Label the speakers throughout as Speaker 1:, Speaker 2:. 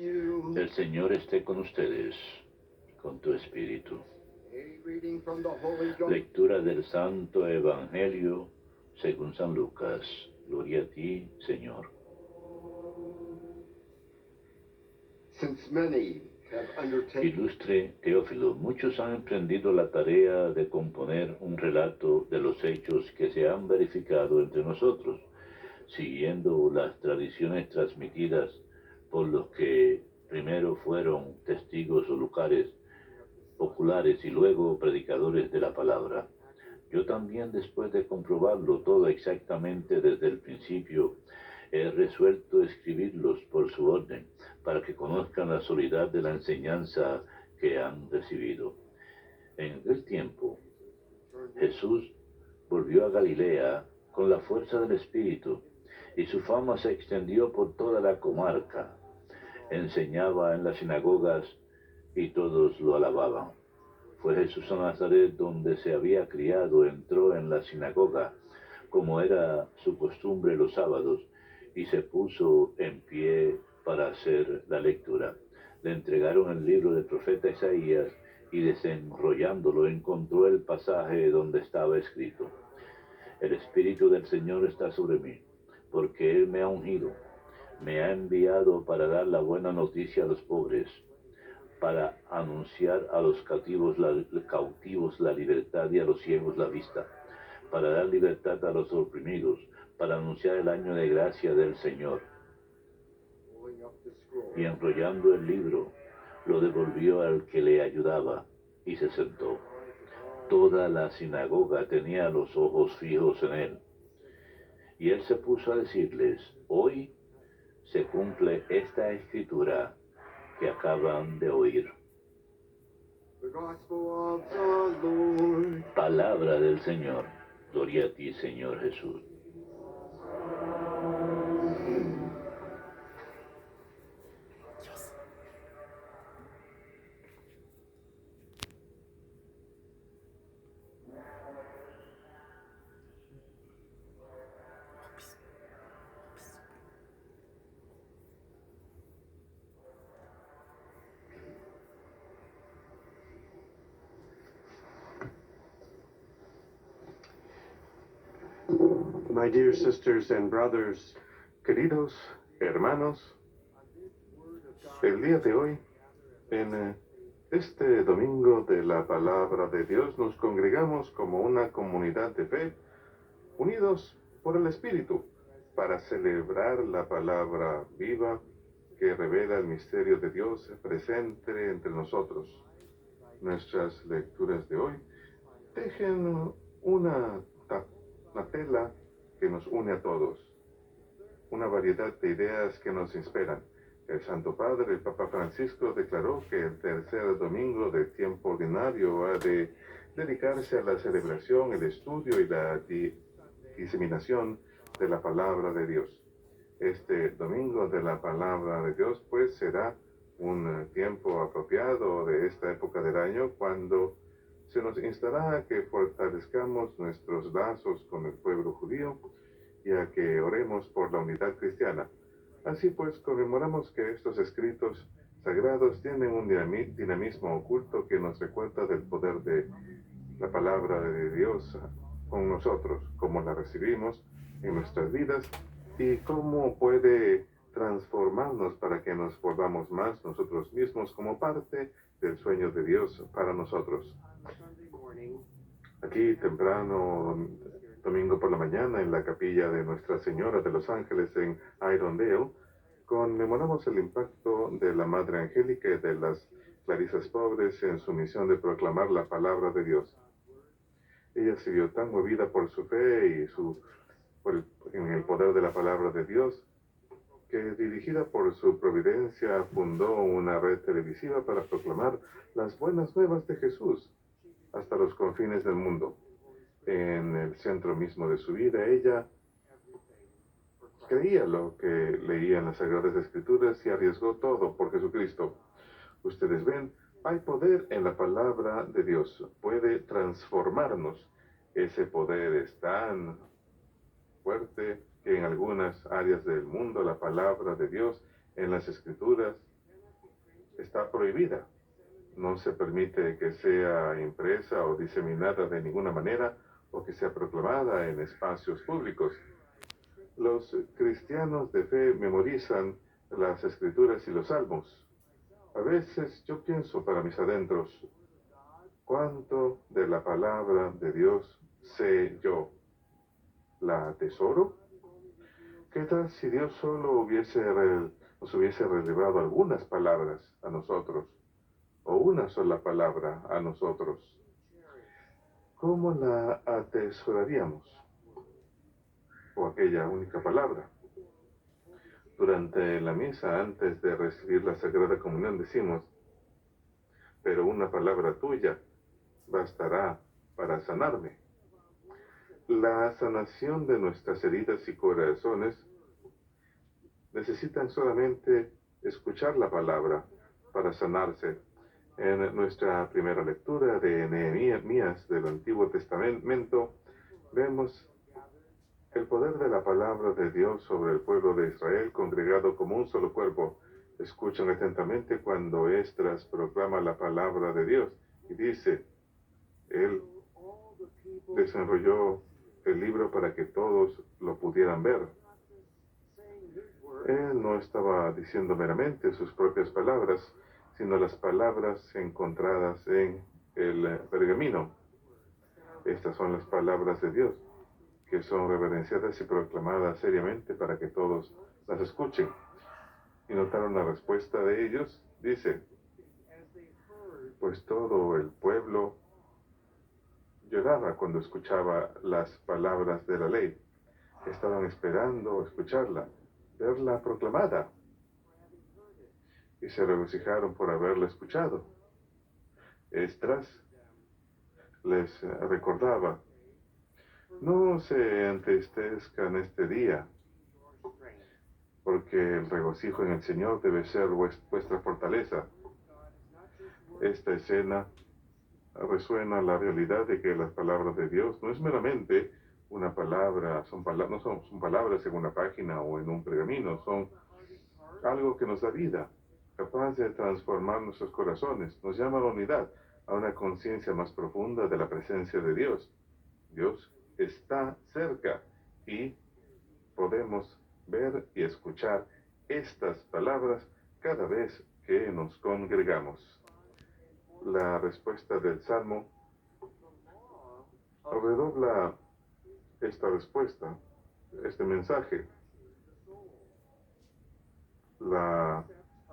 Speaker 1: El Señor esté con ustedes, con tu espíritu. Lectura del Santo Evangelio según San Lucas. Gloria a ti, Señor. Ilustre Teófilo, muchos han emprendido la tarea de componer un relato de los hechos que se han verificado entre nosotros, siguiendo las tradiciones transmitidas por los que primero fueron testigos oculares y luego predicadores de la palabra. Yo también, después de comprobarlo todo exactamente desde el principio, he resuelto escribirlos por su orden, para que conozcan la solidez de la enseñanza que han recibido. En aquel tiempo, Jesús volvió a Galilea con la fuerza del Espíritu, y su fama se extendió por toda la comarca. Enseñaba en las sinagogas y todos lo alababan. Fue Jesús a Nazaret, donde se había criado, entró en la sinagoga, como era su costumbre los sábados, y se puso en pie para hacer la lectura. Le entregaron el libro del profeta Isaías, y desenrollándolo encontró el pasaje donde estaba escrito: El Espíritu del Señor está sobre mí, porque Él me ha ungido, me ha enviado para dar la buena noticia a los pobres, para anunciar a los cautivos la libertad y a los ciegos la vista, para dar libertad a los oprimidos, para anunciar el año de gracia del Señor. Y enrollando el libro, lo devolvió al que le ayudaba y se sentó. Toda la sinagoga tenía los ojos fijos en él. Y él se puso a decirles: hoy se cumple esta escritura que acaban de oír. Palabra del Señor. Gloria a ti, Señor Jesús.
Speaker 2: My dear sisters and brothers, queridos hermanos, el día de hoy, en este domingo de la palabra de Dios, nos congregamos como una comunidad de fe, unidos por el Espíritu, para celebrar la palabra viva que revela el misterio de Dios presente entre nosotros. Nuestras lecturas de hoy tejen una tela que nos une a todos, una variedad de ideas que nos inspiran. El Santo Padre, el Papa Francisco, declaró que el tercer domingo del tiempo ordinario ha de dedicarse a la celebración, el estudio y la diseminación de la palabra de Dios. Este domingo de la palabra de Dios, pues, será un tiempo apropiado de esta época del año, cuando se nos instará a que fortalezcamos nuestros lazos con el pueblo judío y a que oremos por la unidad cristiana. Así pues, conmemoramos que estos escritos sagrados tienen un dinamismo oculto que nos recuerda del poder de la palabra de Dios con nosotros, cómo la recibimos en nuestras vidas y cómo puede transformarnos para que nos volvamos más nosotros mismos como parte del sueño de Dios para nosotros. Aquí temprano, domingo por la mañana, en la capilla de Nuestra Señora de los Ángeles en Irondale, conmemoramos el impacto de la Madre Angélica y de las clarisas pobres en su misión de proclamar la palabra de Dios. Ella se vio tan movida por su fe y en el poder de la palabra de Dios, que, dirigida por su providencia, fundó una red televisiva para proclamar las buenas nuevas de Jesús hasta los confines del mundo. En el centro mismo de su vida, ella creía lo que leía en las Sagradas Escrituras y arriesgó todo por Jesucristo. Ustedes ven, hay poder en la palabra de Dios, puede transformarnos. Ese poder es tan fuerte que en algunas áreas del mundo la palabra de Dios en las Escrituras está prohibida. No se permite que sea impresa o diseminada de ninguna manera o que sea proclamada en espacios públicos. Los cristianos de fe memorizan las escrituras y los salmos. A veces yo pienso para mis adentros, ¿cuánto de la palabra de Dios sé yo? ¿La atesoro? ¿Qué tal si Dios solo nos hubiese revelado algunas palabras a nosotros? O una sola palabra a nosotros. ¿Cómo la atesoraríamos? O aquella única palabra. Durante la misa, antes de recibir la Sagrada Comunión, decimos, pero una palabra tuya bastará para sanarme. La sanación de nuestras heridas y corazones necesitan solamente escuchar la palabra para sanarse. En nuestra primera lectura de Nehemías del Antiguo Testamento, vemos el poder de la palabra de Dios sobre el pueblo de Israel congregado como un solo cuerpo. Escuchan atentamente cuando Esdras proclama la palabra de Dios y dice, él desenrolló el libro para que todos lo pudieran ver. Él no estaba diciendo meramente sus propias palabras, sino las palabras encontradas en el pergamino. Estas son las palabras de Dios, que son reverenciadas y proclamadas seriamente para que todos las escuchen. Y notaron la respuesta de ellos, dice, pues todo el pueblo lloraba cuando escuchaba las palabras de la ley. Estaban esperando escucharla, verla proclamada. Y se regocijaron por haberla escuchado. Esdras les recordaba, no se entristezcan este día, porque el regocijo en el Señor debe ser vuestra fortaleza. Esta escena resuena la realidad de que las palabras de Dios no es meramente una palabra, no son palabras en una página o en un pergamino, son algo que nos da vida, capaz de transformar nuestros corazones, nos llama a la unidad, a una conciencia más profunda de la presencia de Dios. Dios está cerca y podemos ver y escuchar estas palabras cada vez que nos congregamos. La respuesta del Salmo redobla esta respuesta, este mensaje. La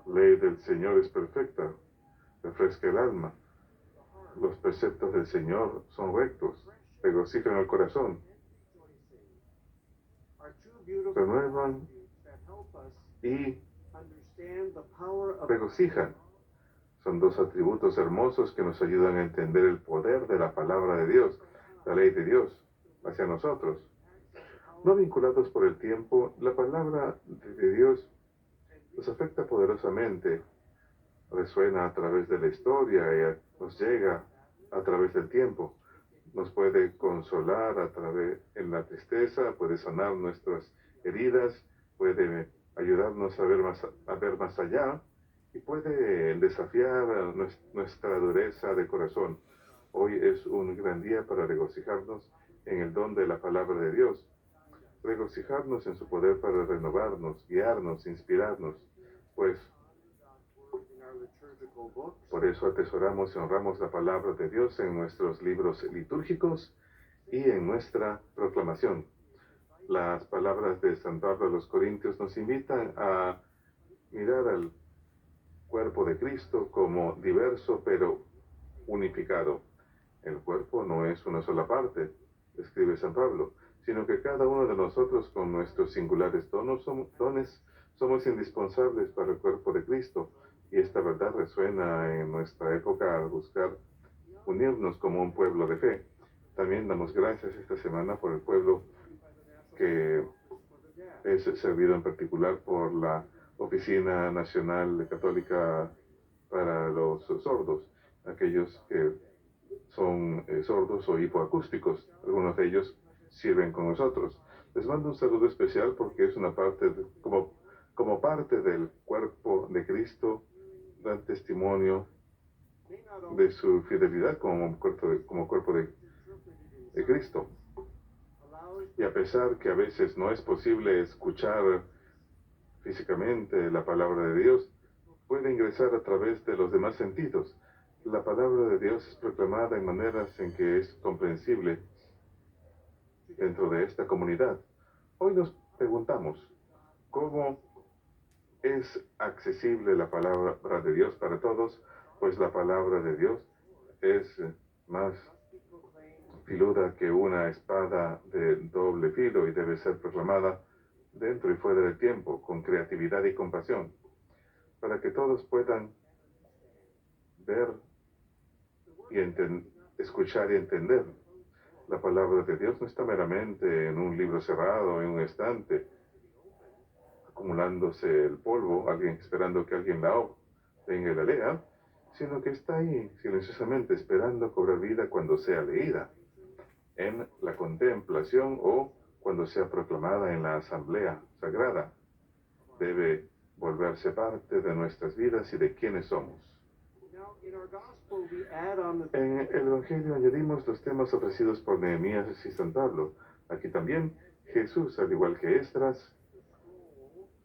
Speaker 2: ley del Señor es perfecta, refresca el alma. Los preceptos del Señor son rectos, regocijan el corazón, renuevan y regocijan. Son dos atributos hermosos que nos ayudan a entender el poder de la palabra de Dios, la ley de Dios, hacia nosotros. No vinculados por el tiempo, la palabra de Dios nos afecta poderosamente, resuena a través de la historia y nos llega a través del tiempo. Nos puede consolar en la tristeza, puede sanar nuestras heridas, puede ayudarnos a ver más allá y puede desafiar nuestra dureza de corazón. Hoy es un gran día para regocijarnos en el don de la palabra de Dios, regocijarnos en su poder para renovarnos, guiarnos, inspirarnos, pues por eso atesoramos y honramos la palabra de Dios en nuestros libros litúrgicos y en nuestra proclamación. Las palabras de San Pablo a los Corintios nos invitan a mirar al cuerpo de Cristo como diverso pero unificado. El cuerpo no es una sola parte, escribe San Pablo, sino que cada uno de nosotros con nuestros singulares dones somos indispensables para el cuerpo de Cristo. Y esta verdad resuena en nuestra época al buscar unirnos como un pueblo de fe. También damos gracias esta semana por el pueblo que es servido en particular por la Oficina Nacional Católica para los Sordos, aquellos que son sordos o hipoacústicos. Algunos de ellos sirven con nosotros. Les mando un saludo especial porque es una parte, como parte del cuerpo de Cristo, dan testimonio de su fidelidad como cuerpo de Cristo. Y a pesar que a veces no es posible escuchar físicamente la palabra de Dios, puede ingresar a través de los demás sentidos. La palabra de Dios es proclamada en maneras en que es comprensible dentro de esta comunidad. Hoy nos preguntamos, ¿cómo es accesible la palabra de Dios para todos? Pues la palabra de Dios es más filuda que una espada de doble filo y debe ser proclamada dentro y fuera del tiempo, con creatividad y compasión, para que todos puedan ver y escuchar y entender. La palabra de Dios no está meramente en un libro cerrado, en un estante, acumulándose el polvo, alguien esperando que alguien venga y la lea, sino que está ahí silenciosamente esperando cobrar vida cuando sea leída, en la contemplación o cuando sea proclamada en la asamblea sagrada. Debe volverse parte de nuestras vidas y de quienes somos. En el Evangelio añadimos los temas ofrecidos por Nehemías y San Pablo. Aquí también Jesús, al igual que Esdras,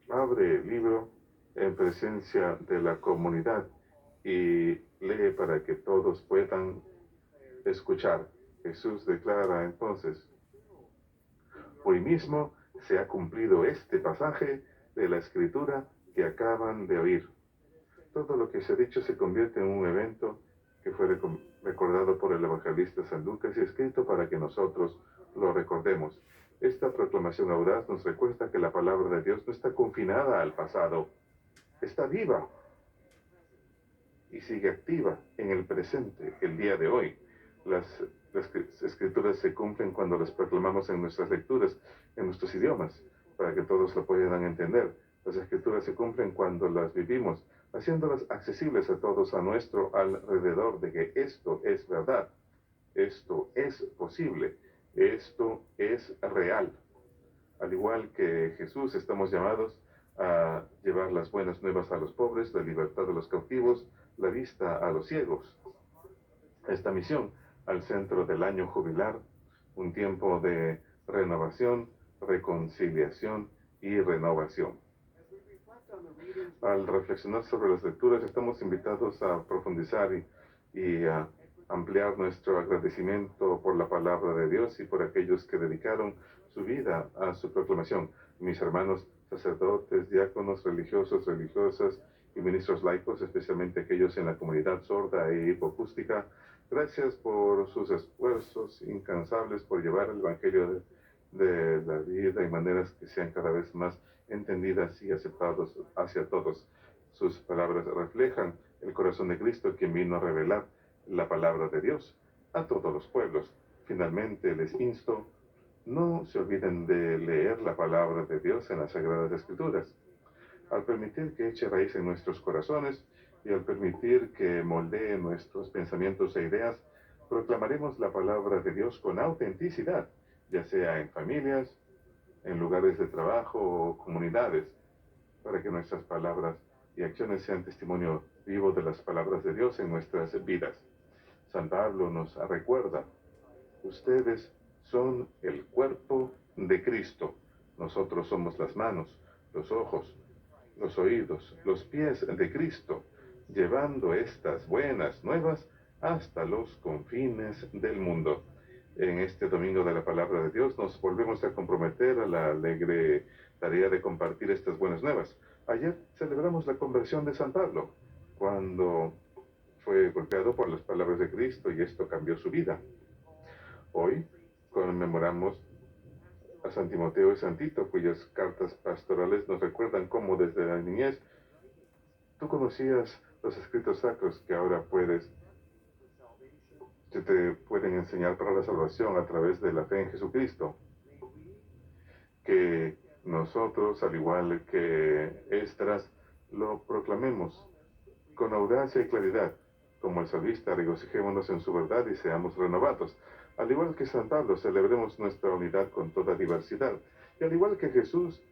Speaker 2: abre el libro en presencia de la comunidad y lee para que todos puedan escuchar. Jesús declara entonces: hoy mismo se ha cumplido este pasaje de la Escritura que acaban de oír. Todo lo que se ha dicho se convierte en un evento que fue recordado por el evangelista San Lucas y escrito para que nosotros lo recordemos. Esta proclamación audaz nos recuerda que la palabra de Dios no está confinada al pasado, está viva y sigue activa en el presente, el día de hoy. Las escrituras se cumplen cuando las proclamamos en nuestras lecturas, en nuestros idiomas, para que todos lo puedan entender. Las escrituras se cumplen cuando las vivimos, haciéndolas accesibles a todos a nuestro alrededor, de que esto es verdad, esto es posible, esto es real. Al igual que Jesús, estamos llamados a llevar las buenas nuevas a los pobres, la libertad a los cautivos, la vista a los ciegos. Esta misión al centro del año jubilar, un tiempo de renovación, reconciliación y renovación. Al reflexionar sobre las lecturas, estamos invitados a profundizar y a ampliar nuestro agradecimiento por la palabra de Dios y por aquellos que dedicaron su vida a su proclamación. Mis hermanos sacerdotes, diáconos, religiosos, religiosas y ministros laicos, especialmente aquellos en la comunidad sorda e hipocústica, gracias por sus esfuerzos incansables por llevar el Evangelio de la vida en maneras que sean cada vez más entendidas y aceptadas hacia todos. Sus palabras reflejan el corazón de Cristo, quien vino a revelar la palabra de Dios a todos los pueblos. Finalmente les insto, no se olviden de leer la palabra de Dios en las Sagradas Escrituras. Al permitir que eche raíz en nuestros corazones y al permitir que moldee nuestros pensamientos e ideas, proclamaremos la palabra de Dios con autenticidad, ya sea en familias, en lugares de trabajo o comunidades, para que nuestras palabras y acciones sean testimonio vivo de las palabras de Dios en nuestras vidas. San Pablo nos recuerda: ustedes son el cuerpo de Cristo. Nosotros somos las manos, los ojos, los oídos, los pies de Cristo, llevando estas buenas nuevas hasta los confines del mundo. En este domingo de la palabra de Dios nos volvemos a comprometer a la alegre tarea de compartir estas buenas nuevas. Ayer celebramos la conversión de San Pablo, cuando fue golpeado por las palabras de Cristo y esto cambió su vida. Hoy conmemoramos a San Timoteo y San Tito, cuyas cartas pastorales nos recuerdan cómo desde la niñez tú conocías los escritos sacros que ahora te pueden enseñar para la salvación a través de la fe en Jesucristo. Que nosotros, al igual que Esdras, lo proclamemos con audacia y claridad. Como el salmista, regocijémonos en su verdad y seamos renovados. Al igual que San Pablo, celebremos nuestra unidad con toda diversidad. Y al igual que Jesús,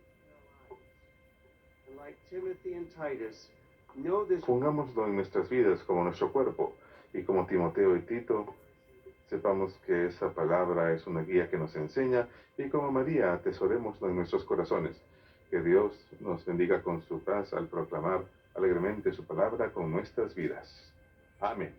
Speaker 2: Pongámoslo en nuestras vidas como nuestro cuerpo, y como Timoteo y Tito, sepamos que esa palabra es una guía que nos enseña, y como María, atesorémoslo en nuestros corazones. Que Dios nos bendiga con su paz al proclamar alegremente su palabra con nuestras vidas. Amén.